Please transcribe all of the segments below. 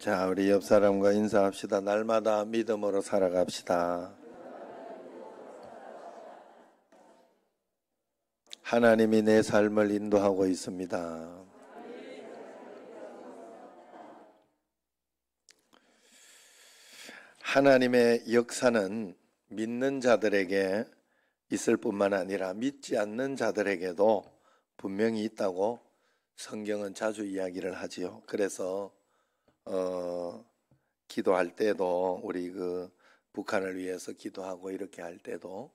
자, 우리 옆 사람과 인사합시다. 날마다 믿음으로 살아갑시다. 하나님이 내 삶을 인도하고 있습니다. 하나님의 역사는 믿는 자들에게 있을 뿐만 아니라 믿지 않는 자들에게도 분명히 있다고 성경은 자주 이야기를 하지요. 그래서 기도할 때도 우리 북한을 위해서 기도하고 이렇게 할 때도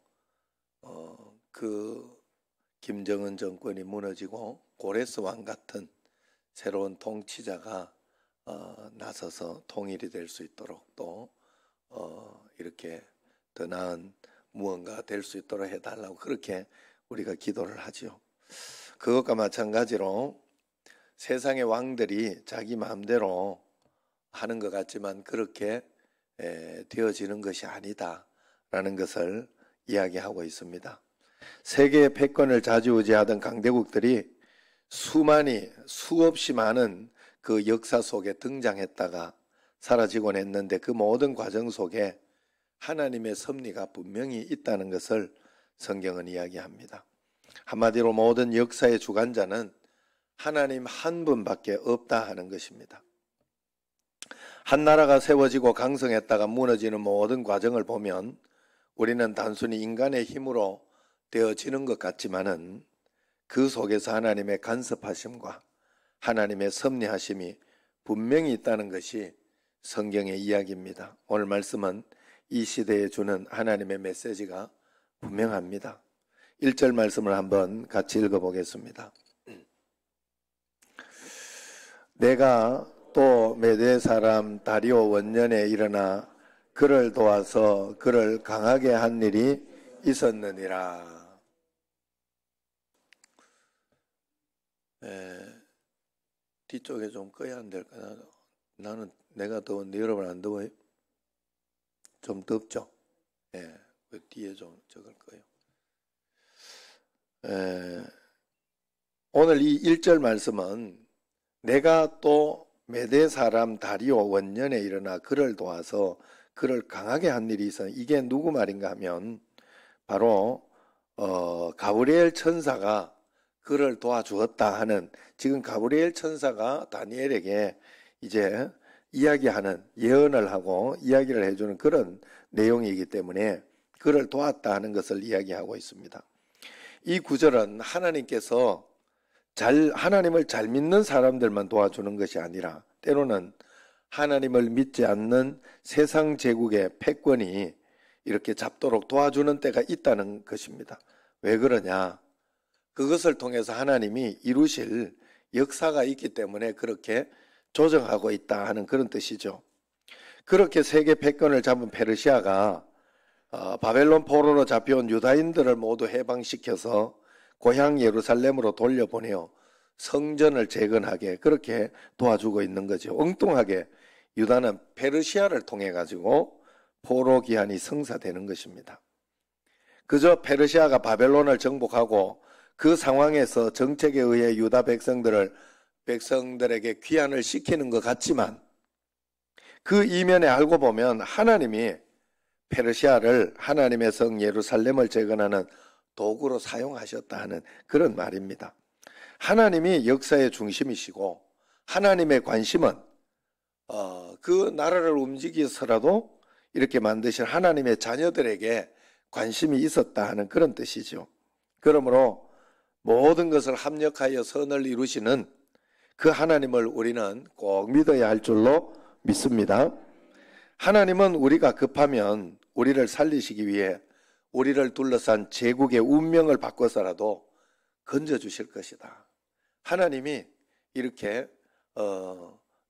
김정은 정권이 무너지고 고레스 왕 같은 새로운 통치자가 나서서 통일이 될 수 있도록 또 이렇게 더 나은 무언가 될 수 있도록 해달라고 그렇게 우리가 기도를 하죠. 그것과 마찬가지로 세상의 왕들이 자기 마음대로 하는 것 같지만 그렇게 되어지는 것이 아니다라는 것을 이야기하고 있습니다. 세계의 패권을 좌지우지하던 강대국들이 수없이 많은 그 역사 속에 등장했다가 사라지곤 했는데 그 모든 과정 속에 하나님의 섭리가 분명히 있다는 것을 성경은 이야기합니다. 한마디로 모든 역사의 주관자는 하나님 한 분밖에 없다 하는 것입니다. 한 나라가 세워지고 강성했다가 무너지는 모든 과정을 보면 우리는 단순히 인간의 힘으로 되어지는 것 같지만은 그 속에서 하나님의 간섭하심과 하나님의 섭리하심이 분명히 있다는 것이 성경의 이야기입니다. 오늘 말씀은 이 시대에 주는 하나님의 메시지가 분명합니다. 1절 말씀을 한번 같이 읽어보겠습니다. 내가 또 메대 사람 다리오 원년에 일어나 그를 도와서 그를 강하게 한 일이 있었느니라. 뒤쪽에 좀 꺼야 안 될까? 나는 내가 더운데 여러분 안 더워요? 좀 덥죠? 그 뒤에 좀 적을 거예요. 오늘 이 1절 말씀은 내가 또 메대 사람 다리오 원년에 일어나 그를 도와서 그를 강하게 한 일이 있어. 이게 누구 말인가 하면 바로 가브리엘 천사가 그를 도와주었다 하는, 지금 가브리엘 천사가 다니엘에게 이제 이야기하는, 예언을 하고 이야기를 해주는 그런 내용이기 때문에 그를 도왔다 하는 것을 이야기하고 있습니다. 이 구절은 하나님께서 하나님을 잘 믿는 사람들만 도와주는 것이 아니라 때로는 하나님을 믿지 않는 세상 제국의 패권이 이렇게 잡도록 도와주는 때가 있다는 것입니다. 왜 그러냐? 그것을 통해서 하나님이 이루실 역사가 있기 때문에 그렇게 조정하고 있다 하는 그런 뜻이죠. 그렇게 세계 패권을 잡은 페르시아가 바벨론 포로로 잡혀온 유다인들을 모두 해방시켜서 고향 예루살렘으로 돌려보내어 성전을 재건하게 그렇게 도와주고 있는 거죠. 엉뚱하게 유다는 페르시아를 통해 가지고 포로 기한이 성사되는 것입니다. 그저 페르시아가 바벨론을 정복하고 그 상황에서 정책에 의해 유다 백성들에게 귀환을 시키는 것 같지만 그 이면에 알고 보면 하나님이 페르시아를 하나님의 성 예루살렘을 재건하는 도구로 사용하셨다 하는 그런 말입니다. 하나님이 역사의 중심이시고 하나님의 관심은 그 나라를 움직여서라도 이렇게 만드신 하나님의 자녀들에게 관심이 있었다 하는 그런 뜻이죠. 그러므로 모든 것을 합력하여 선을 이루시는 그 하나님을 우리는 꼭 믿어야 할 줄로 믿습니다. 하나님은 우리가 급하면 우리를 살리시기 위해 우리를 둘러싼 제국의 운명을 바꿔서라도 건져주실 것이다. 하나님이 이렇게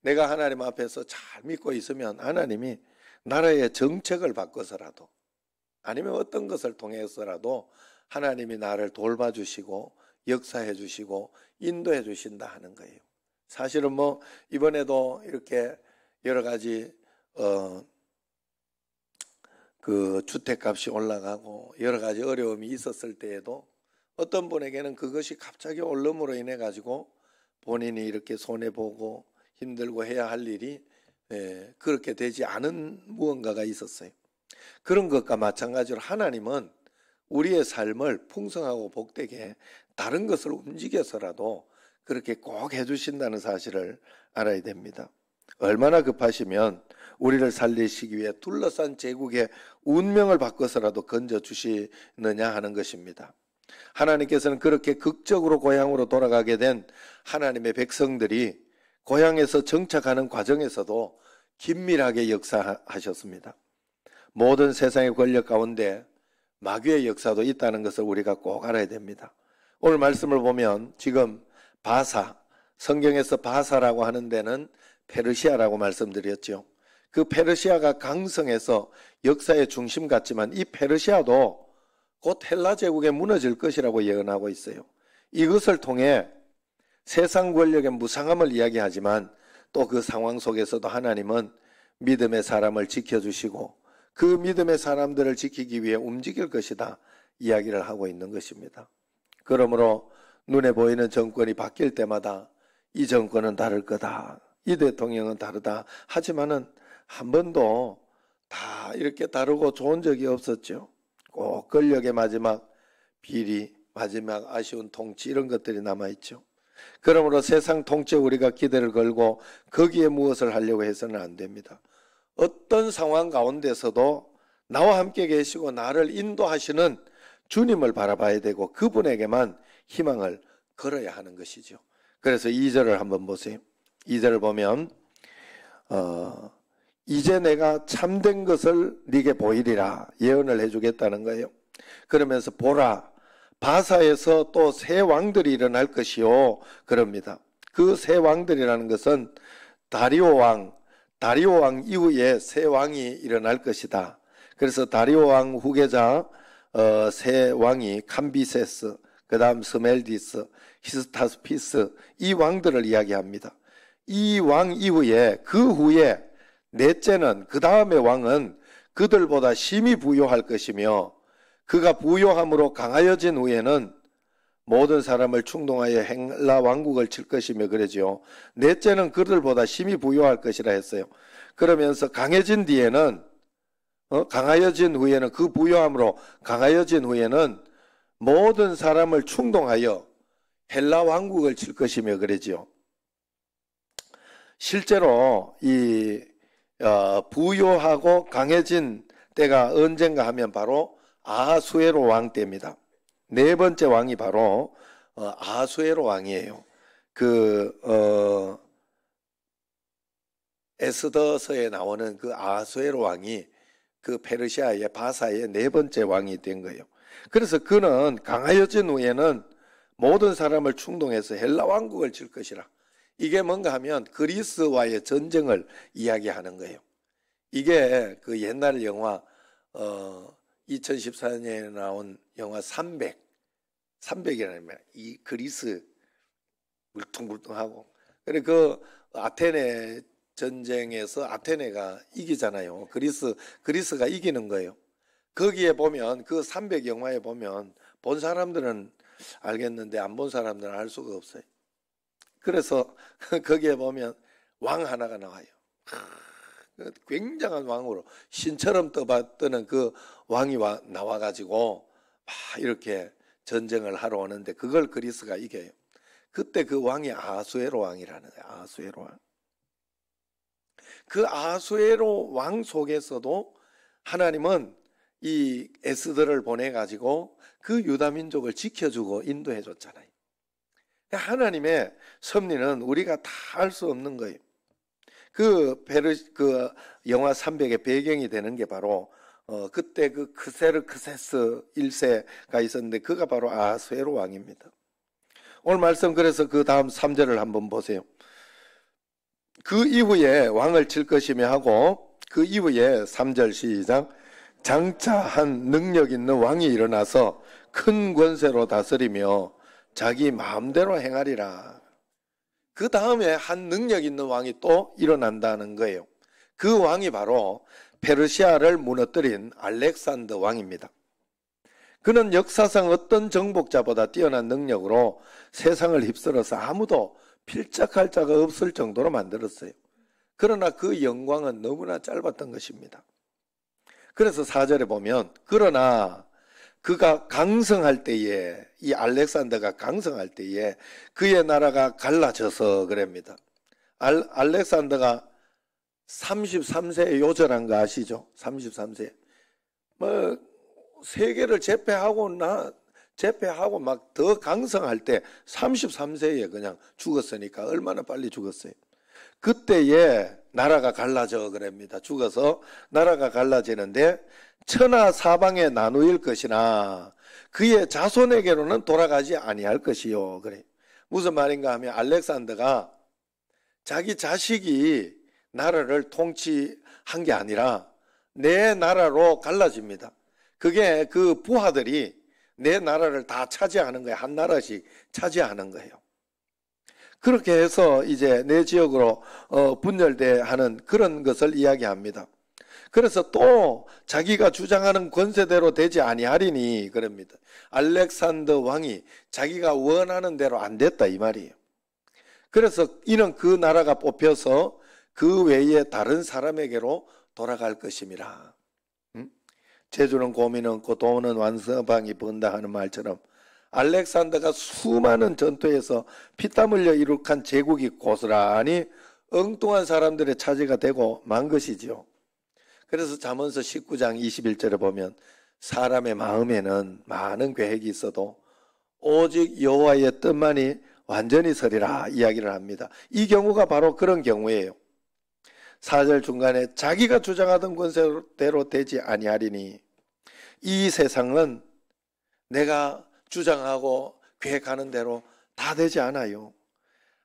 내가 하나님 앞에서 잘 믿고 있으면 하나님이 나라의 정책을 바꿔서라도 아니면 어떤 것을 통해서라도 하나님이 나를 돌봐주시고 역사해 주시고 인도해 주신다 하는 거예요. 사실은 이번에도 이렇게 여러 가지 그 주택값이 올라가고 여러 가지 어려움이 있었을 때에도 어떤 분에게는 그것이 갑자기 오름으로 인해 가지고 본인이 이렇게 손해보고 힘들고 해야 할 일이 그렇게 되지 않은 무언가가 있었어요. 그런 것과 마찬가지로 하나님은 우리의 삶을 풍성하고 복되게 다른 것을 움직여서라도 그렇게 꼭 해주신다는 사실을 알아야 됩니다. 얼마나 급하시면 우리를 살리시기 위해 둘러싼 제국의 운명을 바꿔서라도 건져주시느냐 하는 것입니다. 하나님께서는 그렇게 극적으로 고향으로 돌아가게 된 하나님의 백성들이 고향에서 정착하는 과정에서도 긴밀하게 역사하셨습니다. 모든 세상의 권력 가운데 마귀의 역사도 있다는 것을 우리가 꼭 알아야 됩니다. 오늘 말씀을 보면 지금 바사, 성경에서 바사라고 하는 데는 페르시아라고 말씀드렸죠. 그 페르시아가 강성해서 역사의 중심 같지만 이 페르시아도 곧 헬라 제국에 무너질 것이라고 예언하고 있어요. 이것을 통해 세상 권력의 무상함을 이야기하지만 또 그 상황 속에서도 하나님은 믿음의 사람을 지켜주시고 그 믿음의 사람들을 지키기 위해 움직일 것이다 이야기를 하고 있는 것입니다. 그러므로 눈에 보이는 정권이 바뀔 때마다 이 정권은 다를 거다, 이 대통령은 다르다 하지만은 한 번도 다 이렇게 다르고 좋은 적이 없었죠. 꼭 권력의 마지막 비리, 마지막 아쉬운 통치 이런 것들이 남아있죠. 그러므로 세상 통치에 우리가 기대를 걸고 거기에 무엇을 하려고 해서는 안 됩니다. 어떤 상황 가운데서도 나와 함께 계시고 나를 인도하시는 주님을 바라봐야 되고 그분에게만 희망을 걸어야 하는 것이죠. 그래서 2절을 한번 보세요. 2절을 보면 이제 내가 참된 것을 네게 보이리라 예언을 해주겠다는 거예요. 그러면서 보라 바사에서 또 새 왕들이 일어날 것이요 그럽니다. 그 새 왕들이라는 것은 다리오 왕 이후에 새 왕이 일어날 것이다. 그래서 다리오 왕 후계자 새 왕이 캄비세스, 그 다음 스멜디스, 히스타스피스 이 왕들을 이야기합니다. 이 왕 이후에 그 후에 넷째는 그 다음의 왕은 그들보다 심히 부요할 것이며 그가 부요함으로 강하여진 후에는 모든 사람을 충동하여 헬라 왕국을 칠 것이며 그러죠. 넷째는 그들보다 심히 부요할 것이라 했어요. 그러면서 강해진 뒤에는 강하여진 후에는 그 부요함으로 강하여진 후에는 모든 사람을 충동하여 헬라 왕국을 칠 것이며 그러죠. 실제로 이 부요하고 강해진 때가 언젠가 하면 바로 아하수에로 왕 때입니다. 네 번째 왕이 바로 아하수에로 왕이에요. 에스더서에 나오는 그 아하수에로 왕이 그 페르시아의 바사의 네 번째 왕이 된 거예요. 그래서 그는 강하여진 후에는 모든 사람을 충동해서 헬라 왕국을 칠 것이라. 이게 뭔가 하면 그리스와의 전쟁을 이야기하는 거예요. 이게 그 옛날 영화 2014년에 나온 영화 300이라는 말. 이 그리스 물퉁물퉁하고. 그래 그 아테네 전쟁에서 아테네가 이기잖아요. 그리스가 이기는 거예요. 거기에 보면 그 300 영화에 보면 본 사람들은 알겠는데 안 본 사람들은 알 수가 없어요. 그래서 거기에 보면 왕 하나가 나와요. 굉장한 왕으로 신처럼 떠는 그 왕이 나와가지고 막 이렇게 전쟁을 하러 오는데 그걸 그리스가 이겨요. 그때 그 왕이 아하수에로 왕이라는 거예요. 아하수에로 왕. 그 아하수에로 왕 속에서도 하나님은 이 에스더를 보내가지고 그 유다 민족을 지켜주고 인도해 줬잖아요. 하나님의 섭리는 우리가 다 알 수 없는 거예요. 그 영화 300의 배경이 되는 게 바로 그때 그 크세르크세스 1세가 있었는데 그가 바로 아하수에로 왕입니다. 오늘 말씀 그래서 그 다음 3절을 한번 보세요. 그 이후에 왕을 칠 것이며 하고 그 이후에 3절 시작. 장차 한 능력 있는 왕이 일어나서 큰 권세로 다스리며 자기 마음대로 행하리라. 그 다음에 한 능력 있는 왕이 또 일어난다는 거예요. 그 왕이 바로 페르시아를 무너뜨린 알렉산더 왕입니다. 그는 역사상 어떤 정복자보다 뛰어난 능력으로 세상을 휩쓸어서 아무도 필적할 자가 없을 정도로 만들었어요. 그러나 그 영광은 너무나 짧았던 것입니다. 그래서 4절에 보면 그러나 그가 강성할 때에, 이 알렉산더가 강성할 때에 그의 나라가 갈라져서 그럽니다. 알렉산더가 33세에 요절한 거 아시죠? 33세. 세계를 제패하고 막 더 강성할 때 33세에 그냥 죽었으니까 얼마나 빨리 죽었어요. 그때에 나라가 갈라져 그럽니다. 죽어서 나라가 갈라지는데 천하 사방에 나누일 것이나 그의 자손에게로는 돌아가지 아니할 것이요. 그래. 무슨 말인가 하면 알렉산더가 자기 자식이 나라를 통치한 게 아니라 내 나라로 갈라집니다. 그게 그 부하들이 내 나라를 다 차지하는 거예요. 한 나라씩 차지하는 거예요. 그렇게 해서 이제 내 지역으로 분열돼 하는 그런 것을 이야기합니다. 그래서 또 자기가 주장하는 권세대로 되지 아니하리니 그럽니다. 알렉산더 왕이 자기가 원하는 대로 안 됐다 이 말이에요. 그래서 이는 그 나라가 뽑혀서 그 외에 다른 사람에게로 돌아갈 것임이라. 재주는 고민은 없고 돈은 완서방이 번다 하는 말처럼 알렉산더가 수많은 전투에서 피땀 흘려 이룩한 제국이 고스란히 엉뚱한 사람들의 차지가 되고 만 것이지요. 그래서 잠언서 19장 21절에 보면 사람의 마음에는 많은 계획이 있어도 오직 여호와의 뜻만이 완전히 서리라 이야기를 합니다. 이 경우가 바로 그런 경우예요. 4절 중간에 자기가 주장하던 권세대로 되지 아니하리니 이 세상은 내가 주장하고 계획하는 대로 다 되지 않아요.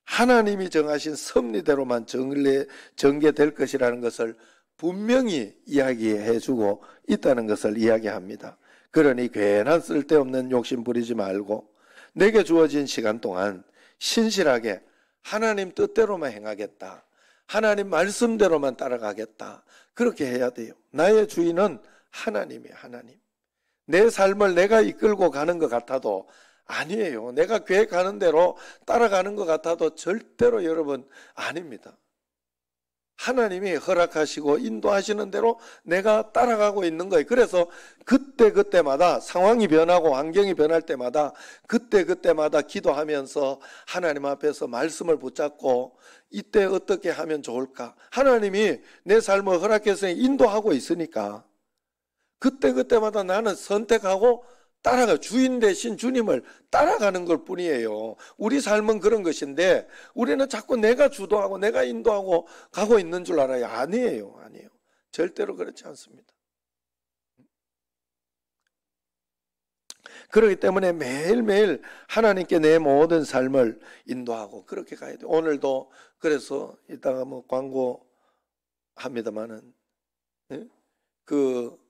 하나님이 정하신 섭리대로만 전개될 것이라는 것을 분명히 이야기해주고 있다는 것을 이야기합니다. 그러니 괜한 쓸데없는 욕심 부리지 말고 내게 주어진 시간 동안 신실하게 하나님 뜻대로만 행하겠다. 하나님 말씀대로만 따라가겠다. 그렇게 해야 돼요. 나의 주인은 하나님이에요. 하나님. 내 삶을 내가 이끌고 가는 것 같아도 아니에요. 내가 계획하는 대로 따라가는 것 같아도 절대로 여러분 아닙니다. 하나님이 허락하시고 인도하시는 대로 내가 따라가고 있는 거예요. 그래서 그때마다 상황이 변하고 환경이 변할 때마다 그때마다 기도하면서 하나님 앞에서 말씀을 붙잡고 이때 어떻게 하면 좋을까? 하나님이 내 삶을 허락해서 인도하고 있으니까 그때마다 나는 선택하고 따라가 주인 대신 주님을 따라가는 것 뿐이에요. 우리 삶은 그런 것인데 우리는 자꾸 내가 주도하고 내가 인도하고 가고 있는 줄 알아요. 아니에요. 절대로 그렇지 않습니다. 그렇기 때문에 매일매일 하나님께 내 모든 삶을 인도하고 그렇게 가야 돼요. 오늘도 그래서 이따가 뭐 광고 합니다만은 그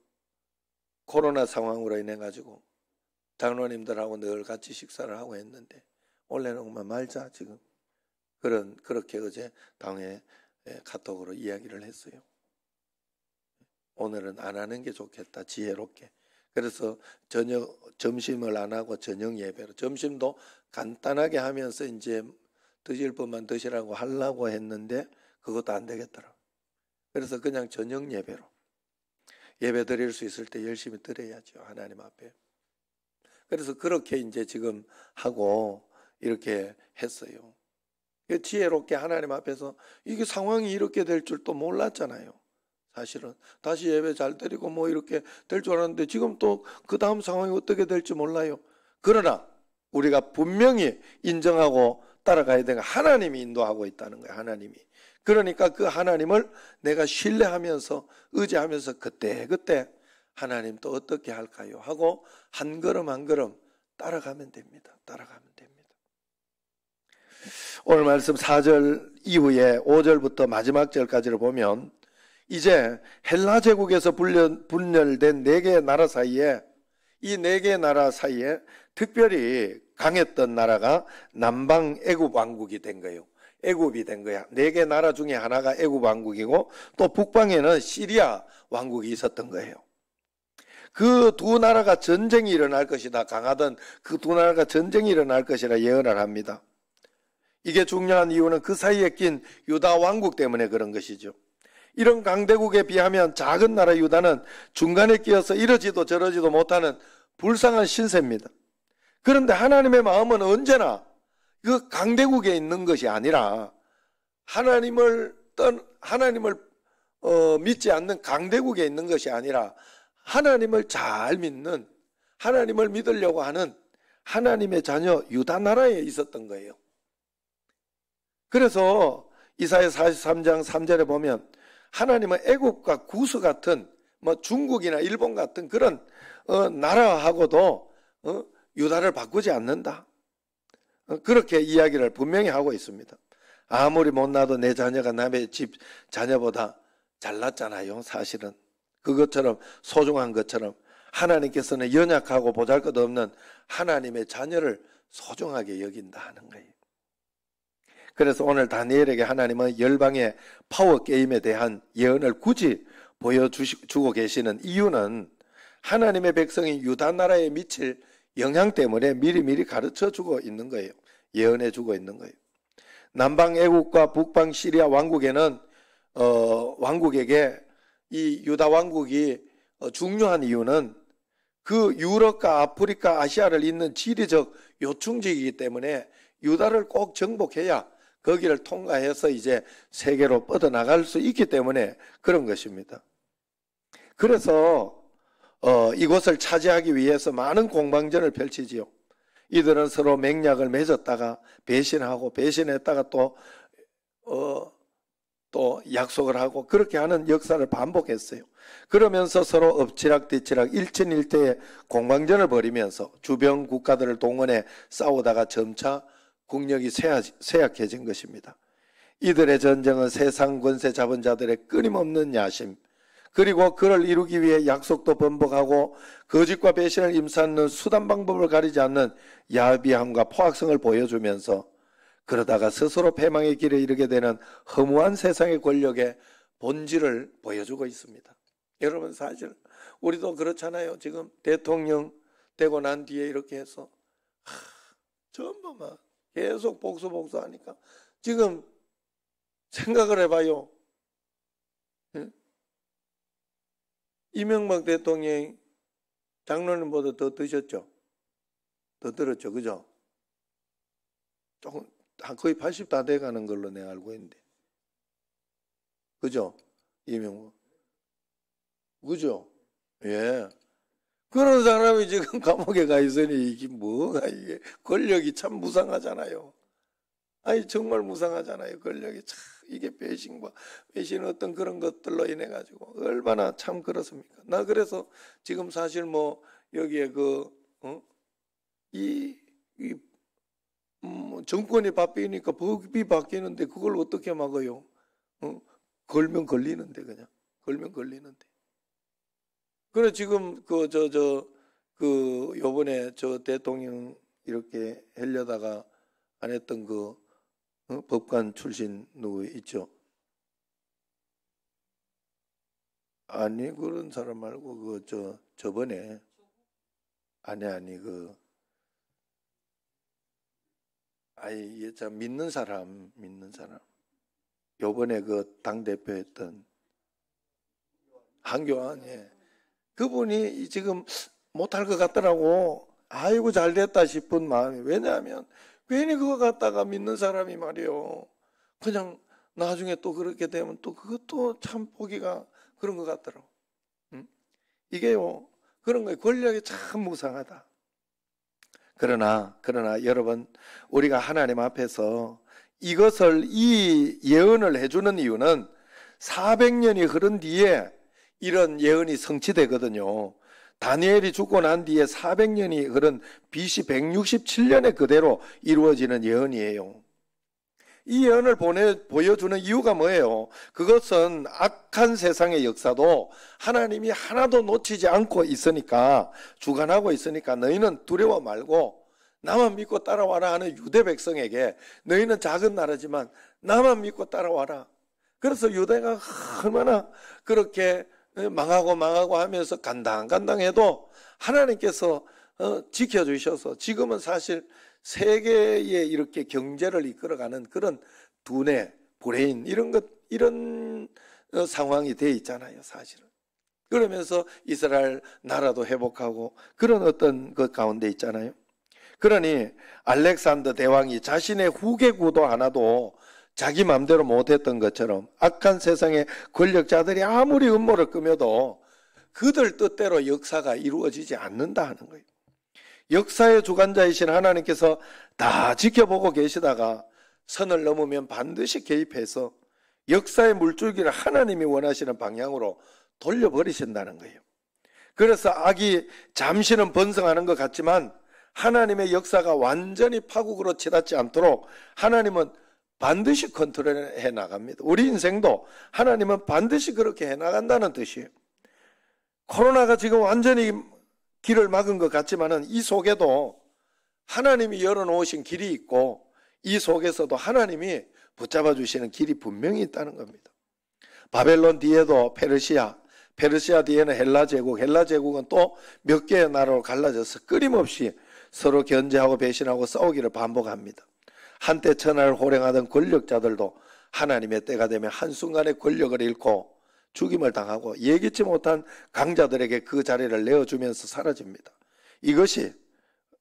코로나 상황으로 인해 가지고 장로님들하고 늘 같이 식사를 하고 했는데 원래는 말자 지금 그렇게 어제 당에 카톡으로 이야기를 했어요. 오늘은 안 하는 게 좋겠다. 지혜롭게. 그래서 점심을 안 하고 저녁 예배로 점심도 간단하게 하면서 이제 드실 것만 드시라고 하려고 했는데 그것도 안 되겠더라. 그래서 그냥 저녁 예배로 예배 드릴 수 있을 때 열심히 드려야죠. 하나님 앞에. 그래서 그렇게 이제 지금 하고 이렇게 했어요. 지혜롭게 하나님 앞에서 이게 상황이 이렇게 될 줄 또 몰랐잖아요. 사실은 다시 예배 잘 드리고 뭐 이렇게 될 줄 알았는데 지금 또 그 다음 상황이 어떻게 될지 몰라요. 그러나 우리가 분명히 인정하고 따라가야 되는 거 하나님이 인도하고 있다는 거예요. 하나님이. 그러니까 그 하나님을 내가 신뢰하면서 의지하면서 그때 하나님 또 어떻게 할까요? 하고 한 걸음 한 걸음 따라가면 됩니다. 오늘 말씀 4절 이후에 5절부터 마지막 절까지를 보면 이제 헬라 제국에서 분열된 4개의 나라 사이에 이 4개의 나라 사이에 특별히 강했던 나라가 남방 애굽 왕국이 된 거예요. 애굽이 된 거야. 4개 나라 중에 하나가 애굽 왕국이고 또 북방에는 시리아 왕국이 있었던 거예요. 그 두 나라가 전쟁이 일어날 것이다. 강하던 그 두 나라가 전쟁이 일어날 것이라 예언을 합니다. 이게 중요한 이유는 그 사이에 낀 유다 왕국 때문에 그런 것이죠. 이런 강대국에 비하면 작은 나라 유다는 중간에 끼어서 이러지도 저러지도 못하는 불쌍한 신세입니다. 그런데 하나님의 마음은 언제나 그 강대국에 있는 것이 아니라 하나님을 믿지 않는 강대국에 있는 것이 아니라 하나님을 잘 믿는, 하나님을 믿으려고 하는 하나님의 자녀 유다 나라에 있었던 거예요. 그래서 이사야 43장 3절에 보면 하나님은 애국과 구스 같은 중국이나 일본 같은 그런 나라하고도 유다를 바꾸지 않는다. 그렇게 이야기를 분명히 하고 있습니다. 아무리 못나도 내 자녀가 남의 집 자녀보다 잘났잖아요. 사실은 그것처럼 소중한 것처럼 하나님께서는 연약하고 보잘것없는 하나님의 자녀를 소중하게 여긴다 하는 거예요. 그래서 오늘 다니엘에게 하나님은 열방의 파워게임에 대한 예언을 굳이 보여주고 계시는 이유는 하나님의 백성이 유다 나라에 미칠 영향 때문에 미리미리 가르쳐주고 있는 거예요. 예언해주고 있는 거예요. 남방 애국과 북방 시리아 왕국에는 왕국에게 이 유다 왕국이 중요한 이유는 그 유럽과 아프리카, 아시아를 잇는 지리적 요충지이기 때문에 유다를 꼭 정복해야 거기를 통과해서 이제 세계로 뻗어나갈 수 있기 때문에 그런 것입니다. 그래서 이곳을 차지하기 위해서 많은 공방전을 펼치지요. 이들은 서로 맹약을 맺었다가 배신하고 배신했다가 또 약속을 하고 그렇게 하는 역사를 반복했어요. 그러면서 서로 엎치락뒤치락 일천일대의 공방전을 벌이면서 주변 국가들을 동원해 싸우다가 점차 국력이 쇠약해진 것입니다. 이들의 전쟁은 세상 권세 잡은 자들의 끊임없는 야심, 그리고 그를 이루기 위해 약속도 번복하고 거짓과 배신을 임사하는 수단 방법을 가리지 않는 야비함과 포악성을 보여주면서 그러다가 스스로 패망의 길에 이르게 되는 허무한 세상의 권력의 본질을 보여주고 있습니다. 여러분 사실 우리도 그렇잖아요. 지금 대통령 되고 난 뒤에 이렇게 해서 전부 막 계속 복수하니까 지금 생각을 해봐요. 이명박 대통령이 장로님보다 더 드셨죠? 더 들었죠, 그죠? 조금 거의 80 다 돼가는 걸로 내가 알고 있는데, 그죠? 이명박, 그죠? 예. 그런 사람이 지금 감옥에 가 있으니 이게 뭐가 이게 권력이 참 무상하잖아요. 아니 정말 무상하잖아요. 권력이 참 이게 배신과 배신 어떤 그런 것들로 인해 가지고 얼마나 참 그렇습니까? 나 그래서 지금 사실 뭐 여기에 정권이 바뀌니까 법이 바뀌는데 그걸 어떻게 막아요? 걸면 걸리는데 그냥 걸면 걸리는데. 그래 지금 요번에 저 대통령 이렇게 하려다가 안 했던 법관 출신 누구 있죠? 아니 그런 사람 말고 저번에 참 믿는 사람 요번에 당 대표했던 한교안, 예. 그분이 지금 못할 것 같더라고. 아이고 잘 됐다 싶은 마음이. 왜냐하면 괜히 그거 갖다가 믿는 사람이 말이요, 그냥 나중에 또 그렇게 되면 또 그것도 참 보기가 그런 것 같더라고. 이게요 그런 거예요. 권력이 참 무상하다. 그러나 여러분, 우리가 하나님 앞에서 이 예언을 해주는 이유는 400년이 흐른 뒤에 이런 예언이 성취되거든요. 다니엘이 죽고 난 뒤에 400년이 흐른 BC 167년에 그대로 이루어지는 예언이에요. 이 예언을 보여주는 이유가 뭐예요? 그것은 악한 세상의 역사도 하나님이 하나도 놓치지 않고 있으니까, 주관하고 있으니까 너희는 두려워 말고 나만 믿고 따라와라 하는 유대 백성에게, 너희는 작은 나라지만 나만 믿고 따라와라. 그래서 유대가 얼마나 그렇게 망하고 하면서 간당간당해도 하나님께서 지켜주셔서 지금은 사실 세계에 이렇게 경제를 이끌어가는 그런 두뇌, 브레인 이런 상황이 돼 있잖아요, 사실은. 그러면서 이스라엘 나라도 회복하고 그런 어떤 것 가운데 있잖아요. 그러니 알렉산더 대왕이 자신의 후계구도 하나도 자기 마음대로 못했던 것처럼 악한 세상의 권력자들이 아무리 음모를 꾸며도 그들 뜻대로 역사가 이루어지지 않는다 하는 거예요. 역사의 주관자이신 하나님께서 다 지켜보고 계시다가 선을 넘으면 반드시 개입해서 역사의 물줄기를 하나님이 원하시는 방향으로 돌려버리신다는 거예요. 그래서 악이 잠시는 번성하는 것 같지만 하나님의 역사가 완전히 파국으로 치닫지 않도록 하나님은 반드시 컨트롤해 나갑니다. 우리 인생도 하나님은 반드시 그렇게 해 나간다는 뜻이에요. 코로나가 지금 완전히 길을 막은 것 같지만은 이 속에도 하나님이 열어놓으신 길이 있고 이 속에서도 하나님이 붙잡아 주시는 길이 분명히 있다는 겁니다. 바벨론 뒤에도 페르시아 뒤에는 헬라 제국은 또 몇 개의 나라로 갈라져서 끊임없이 서로 견제하고 배신하고 싸우기를 반복합니다. 한때 천하를 호령하던 권력자들도 하나님의 때가 되면 한순간에 권력을 잃고 죽임을 당하고 예기치 못한 강자들에게 그 자리를 내어주면서 사라집니다. 이것이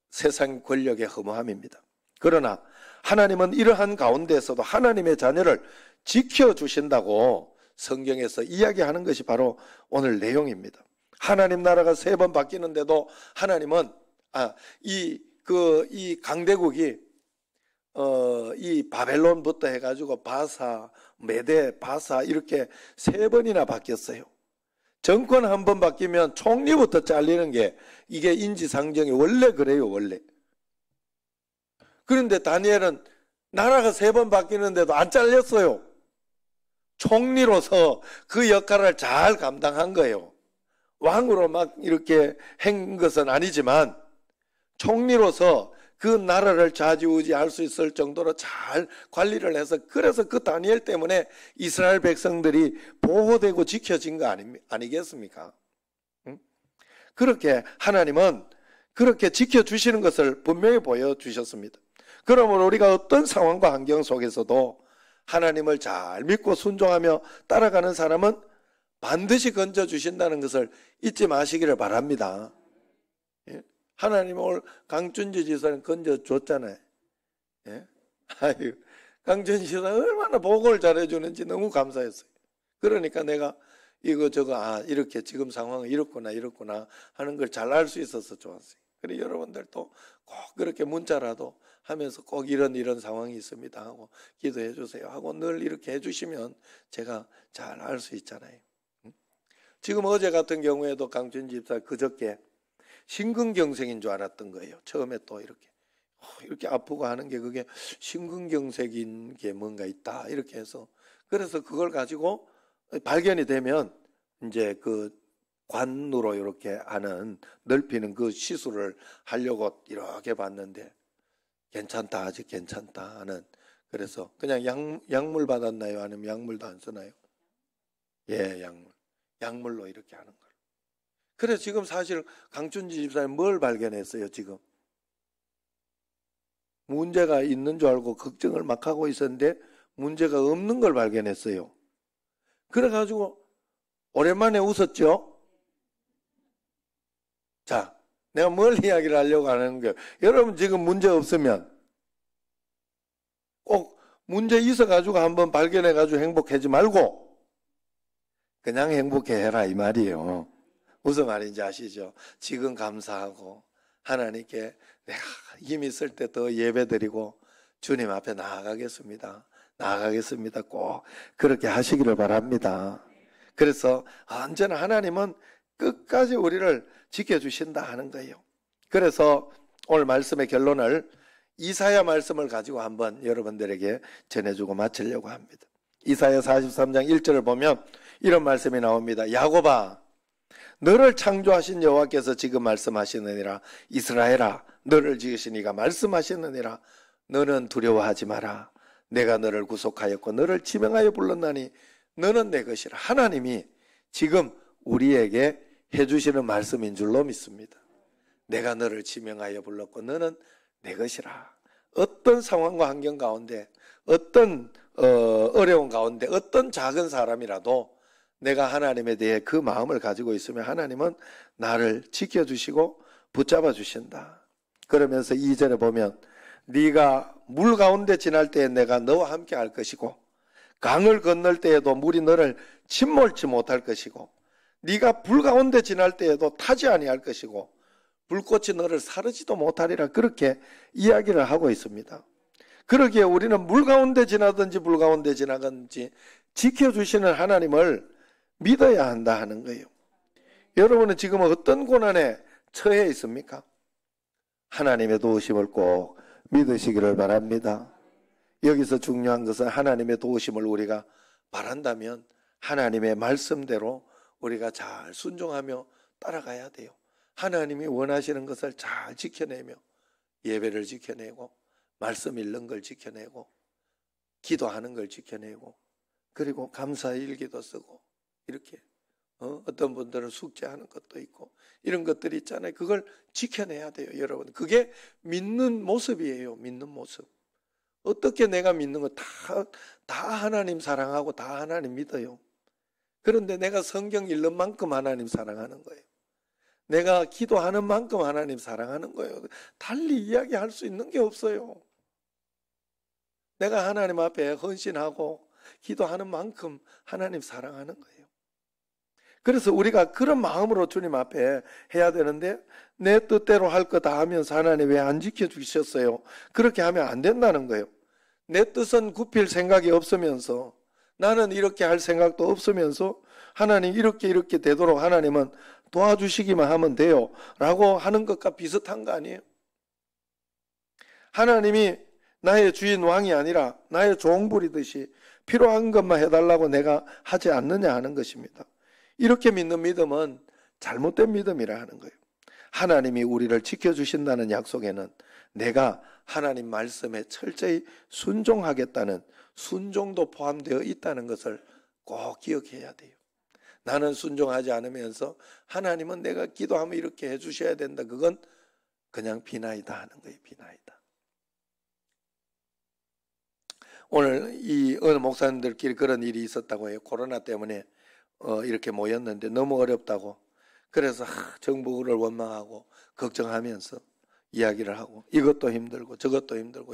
세상 권력의 허무함입니다. 그러나 하나님은 이러한 가운데서도 하나님의 자녀를 지켜주신다고 성경에서 이야기하는 것이 바로 오늘 내용입니다. 하나님 나라가 3번 바뀌는데도 하나님은 이 강대국이 이 바벨론부터 해가지고 바사, 메데, 바사 이렇게 3번이나 바뀌었어요. 정권 한 번 바뀌면 총리부터 잘리는 게 이게 인지상정이 원래 그래요, 원래. 그런데 다니엘은 나라가 3번 바뀌는데도 안 잘렸어요. 총리로서 그 역할을 잘 감당한 거예요. 왕으로 막 이렇게 한 것은 아니지만 총리로서 그 나라를 좌지우지할 수 있을 정도로 잘 관리를 해서 그래서 그 다니엘 때문에 이스라엘 백성들이 보호되고 지켜진 거 아니겠습니까? 그렇게 하나님은 그렇게 지켜주시는 것을 분명히 보여주셨습니다. 그러므로 우리가 어떤 상황과 환경 속에서도 하나님을 잘 믿고 순종하며 따라가는 사람은 반드시 건져주신다는 것을 잊지 마시기를 바랍니다. 하나님 오늘 강준지 지사는 건져줬잖아요. 예? 아유, 강준지 지사 얼마나 보고를 잘해주는지 너무 감사했어요. 그러니까 내가 이거 이렇게 지금 상황은 이렇구나 하는 걸 잘 알 수 있어서 좋았어요. 그리고 여러분들도 꼭 그렇게 문자라도 하면서 꼭 이런 상황이 있습니다 하고 기도해 주세요 하고 늘 이렇게 해주시면 제가 잘 알 수 있잖아요. 지금 어제 같은 경우에도 강준지 집사 그저께 심근경색인 줄 알았던 거예요. 처음에 또 이렇게 아프고 하는 게 그게 심근경색인 게 뭔가 있다 이렇게 해서 그래서 그걸 가지고 발견이 되면 이제 그 관으로 이렇게 하는 넓히는 그 시술을 하려고 이렇게 봤는데 괜찮다, 아직 괜찮다 하는. 그래서 그냥 약물 받았나요? 아니면 약물도 안 쓰나요? 예, 약물로 이렇게 하는 거. 그래서 지금 사실 강춘지 집사님 뭘 발견했어요? 지금 문제가 있는 줄 알고 걱정을 막 하고 있었는데 문제가 없는 걸 발견했어요. 그래가지고 오랜만에 웃었죠? 자, 내가 뭘 이야기를 하려고 하는 거예요? 여러분 지금 문제 없으면 꼭 문제 있어가지고 한번 발견해가지고 행복하지 말고 그냥 행복해해라 이 말이에요. 무슨 말인지 아시죠? 지금 감사하고 하나님께 내가 힘 있을 때 더 예배드리고 주님 앞에 나아가겠습니다. 꼭 그렇게 하시기를 바랍니다. 그래서 언제나 하나님은 끝까지 우리를 지켜주신다 하는 거예요. 그래서 오늘 말씀의 결론을 이사야 말씀을 가지고 한번 여러분들에게 전해주고 마치려고 합니다. 이사야 43장 1절을 보면 이런 말씀이 나옵니다. 야곱아, 너를 창조하신 여호와께서 지금 말씀하시느니라. 이스라엘아, 너를 지으신 이가 말씀하시느니라. 너는 두려워하지 마라. 내가 너를 구속하였고 너를 지명하여 불렀나니 너는 내 것이라. 하나님이 지금 우리에게 해주시는 말씀인 줄로 믿습니다. 내가 너를 지명하여 불렀고 너는 내 것이라. 어떤 상황과 환경 가운데, 어떤 어려운 가운데, 어떤 작은 사람이라도 내가 하나님에 대해 그 마음을 가지고 있으면 하나님은 나를 지켜주시고 붙잡아 주신다. 그러면서 2절에 보면 네가 물 가운데 지날 때에 내가 너와 함께 할 것이고 강을 건널 때에도 물이 너를 침몰치 못할 것이고 네가 불 가운데 지날 때에도 타지 아니할 것이고 불꽃이 너를 사르지도 못하리라. 그렇게 이야기를 하고 있습니다. 그러기에 우리는 물 가운데 지나든지 불 가운데 지나든지 지켜주시는 하나님을 믿어야 한다 하는 거예요. 여러분은 지금 어떤 고난에 처해 있습니까? 하나님의 도우심을 꼭 믿으시기를 바랍니다. 여기서 중요한 것은 하나님의 도우심을 우리가 바란다면 하나님의 말씀대로 우리가 잘 순종하며 따라가야 돼요. 하나님이 원하시는 것을 잘 지켜내며 예배를 지켜내고 말씀 읽는 걸 지켜내고 기도하는 걸 지켜내고 그리고 감사의 일기도 쓰고 이렇게 어떤 분들은 숙제하는 것도 있고 이런 것들이 있잖아요. 그걸 지켜내야 돼요, 여러분. 그게 믿는 모습이에요. 믿는 모습. 어떻게 내가 믿는 거 다 하나님 사랑하고 다 하나님 믿어요. 그런데 내가 성경 읽는 만큼 하나님 사랑하는 거예요. 내가 기도하는 만큼 하나님 사랑하는 거예요. 달리 이야기할 수 있는 게 없어요. 내가 하나님 앞에 헌신하고 기도하는 만큼 하나님 사랑하는 거예요. 그래서 우리가 그런 마음으로 주님 앞에 해야 되는데 내 뜻대로 할 거 다 하면서 하나님 왜 안 지켜주셨어요? 그렇게 하면 안 된다는 거예요. 내 뜻은 굽힐 생각이 없으면서 나는 이렇게 할 생각도 없으면서 하나님 이렇게 되도록 하나님은 도와주시기만 하면 돼요 라고 하는 것과 비슷한 거 아니에요? 하나님이 나의 주인 왕이 아니라 나의 종부리듯이 필요한 것만 해달라고 내가 하지 않느냐 하는 것입니다. 이렇게 믿는 믿음은 잘못된 믿음이라 하는 거예요. 하나님이 우리를 지켜주신다는 약속에는 내가 하나님 말씀에 철저히 순종하겠다는 순종도 포함되어 있다는 것을 꼭 기억해야 돼요. 나는 순종하지 않으면서 하나님은 내가 기도하면 이렇게 해주셔야 된다. 그건 그냥 비나이다 하는 거예요. 비나이다. 오늘 이 어느 목사님들끼리 그런 일이 있었다고 해요. 코로나 때문에 이렇게 모였는데 너무 어렵다고. 그래서 정부를 원망하고 걱정하면서 이야기를 하고 이것도 힘들고 저것도 힘들고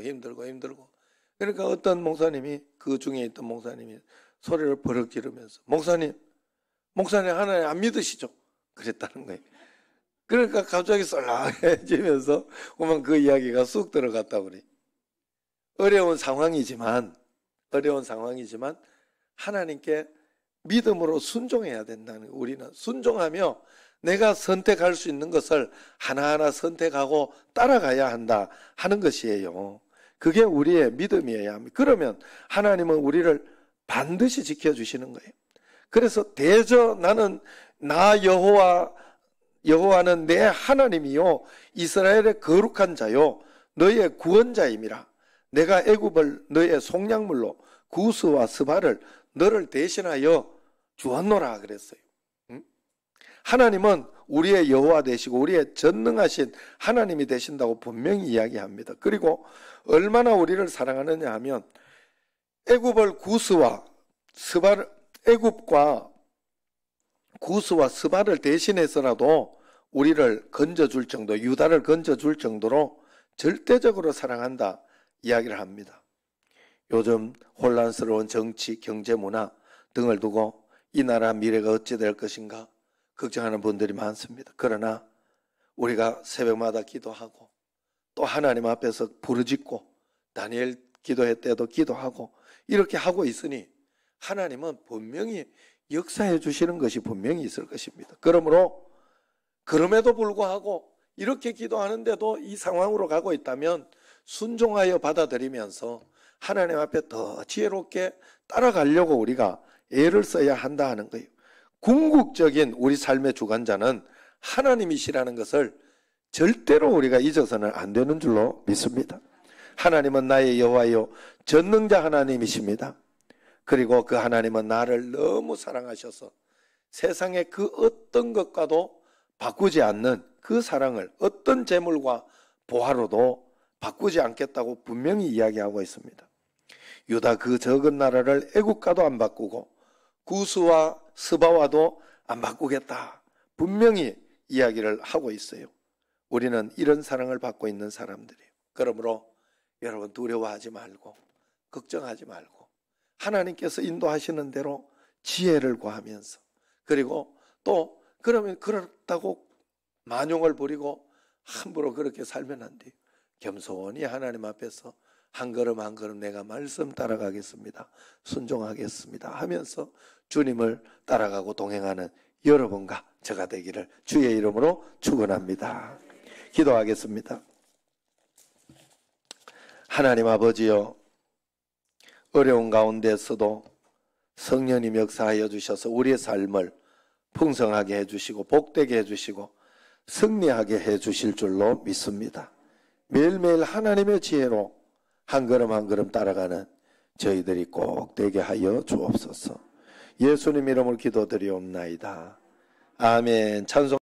그러니까 어떤 목사님이 그 중에 있던 목사님이 소리를 버럭 지르면서 목사님 하나님 안 믿으시죠? 그랬다는 거예요. 그러니까 갑자기 썰렁해지면서 오면 그 이야기가 쑥 들어갔다 그래. 어려운 상황이지만 하나님께 믿음으로 순종해야 된다는 거예요. 우리는 순종하며 내가 선택할 수 있는 것을 하나하나 선택하고 따라가야 한다 하는 것이에요. 그게 우리의 믿음이어야 합니다. 그러면 하나님은 우리를 반드시 지켜주시는 거예요. 그래서 나는 나 여호와는 내 하나님이요 이스라엘의 거룩한 자요 너의 구원자임이라. 내가 애굽을 너의 속량물로 구스와 스바를 너를 대신하여 주었노라 그랬어요. 하나님은 우리의 여호와 되시고 우리의 전능하신 하나님이 되신다고 분명히 이야기합니다. 그리고 얼마나 우리를 사랑하느냐 하면 애굽과 구스와 스바를 대신해서라도 우리를 건져줄 정도, 유다를 건져줄 정도로 절대적으로 사랑한다 이야기를 합니다. 요즘 혼란스러운 정치, 경제, 문화 등을 두고 이 나라 미래가 어찌 될 것인가 걱정하는 분들이 많습니다. 그러나 우리가 새벽마다 기도하고 또 하나님 앞에서 부르짖고 다니엘 기도회 때도 기도하고 이렇게 하고 있으니 하나님은 분명히 역사해 주시는 것이 분명히 있을 것입니다. 그럼에도 불구하고 이렇게 기도하는데도 이 상황으로 가고 있다면 순종하여 받아들이면서 하나님 앞에 더 지혜롭게 따라가려고 우리가 애를 써야 한다 하는 거예요. 궁극적인 우리 삶의 주관자는 하나님이시라는 것을 절대로 우리가 잊어서는 안 되는 줄로 믿습니다. 하나님은 나의 여호와요 전능자 하나님이십니다. 그리고 그 하나님은 나를 너무 사랑하셔서 세상의 그 어떤 것과도 바꾸지 않는 그 사랑을 어떤 재물과 보화로도 바꾸지 않겠다고 분명히 이야기하고 있습니다. 유다 그 적은 나라를 애국과도 안 바꾸고 구스와 스바와도 안 바꾸겠다. 분명히 이야기를 하고 있어요. 우리는 이런 사랑을 받고 있는 사람들이에요. 그러므로 여러분 두려워하지 말고 걱정하지 말고 하나님께서 인도하시는 대로 지혜를 구하면서 그리고 또 그러면 그렇다고 만용을 부리고 함부로 그렇게 살면 안 돼요. 겸손히 하나님 앞에서 한 걸음 한 걸음 내가 말씀 따라가겠습니다. 순종하겠습니다 하면서 주님을 따라가고 동행하는 여러분과 저가 되기를 주의 이름으로 축원합니다. 기도하겠습니다. 하나님 아버지여, 어려운 가운데서도 성령님 역사하여 주셔서 우리의 삶을 풍성하게 해주시고 복되게 해주시고 승리하게 해주실 줄로 믿습니다. 매일매일 하나님의 지혜로 한 걸음 한 걸음 따라가는 저희들이 꼭 되게 하여 주옵소서. 예수님 이름으로 기도드리옵나이다. 아멘. 찬송.